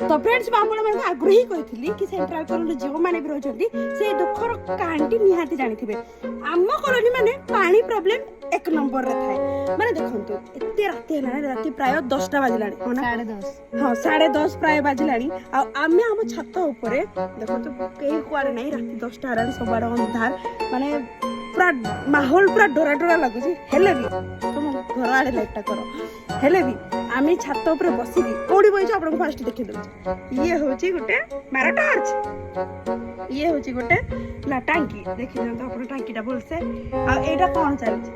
तो फ्रेंड्स मैं आपन आग्रह ही कही कि सेंट्रल कॉलोनी जो मैंने भी रही से दुखर कहानी निहाती जानी आम कॉलोनी माने पानी प्रॉब्लम एक नंबर रे थाए माने देखंतु एते राती है राती प्राय 10टा बाजिलानी 10:30 हाँ 10:30 प्राय बाजिलानी आ आमे हम छत ऊपर देखंतु केही कुआरे नहीं राती 10टा आराम सबआड अंधार माने पूरा माहौल पूरा डरा डरा लगुची हेले भी तुम घर आड़े लाइटटा करो हेले भी आमे छत ऊपर बसिकी कोडी बइछ आपन फास्ट देखि दउ ये होची गुटे मारा टॉर्च ये होची गुटे ना टांकी देखि जंत आपन टांकीटा बोलसे आ एटा कोन चलछि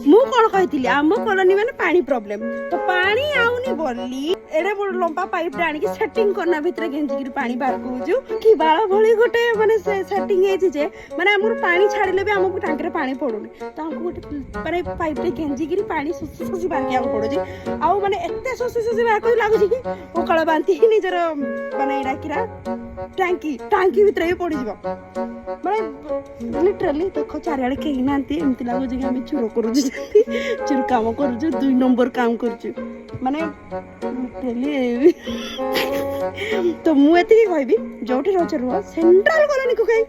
मु कोन कहितिली आम कॉलोनी माने पानी प्रॉब्लम तो पानी आउनी बोली एडे बड़ लंबा पाइप आनी कि सेटिंग करना भितर गेंजिगिरी पानी बाहर कोजु कि बाळा भଳି गोटे माने सेटिंग हेछि जे माने हमर पानी छाडिले भी हमको टांकी रे पानी पडुनी त हमको गोटे माने पाइप रे गेंजिगिरी पानी सुसी सुसी बाहर के पडुजी आउ माने एते सुसी सुसी बाहर को लागुजी कि ओकळ बांती निजर माने एडा किरा टांकी भितर ही पड़ी जीव माने लिटरली देखो चारिआडे केही नांती एमती लागुजी कि हम चुरो करूजी चुर काम करूछु 2 नंबर काम करछु माने लिटरली तो मु एति कहबी जोठी रोच रुह सेंट्रल कॉलोनी को कई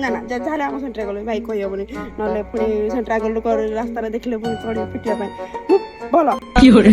ना ना जाले हम सेंट्रल कॉलोनी भाई कहि होबनी नले पुनी सेंट्रल कॉलोनी को रास्ता रे देखले पुनी पड़ी पिटिया पाई बोलो की होरे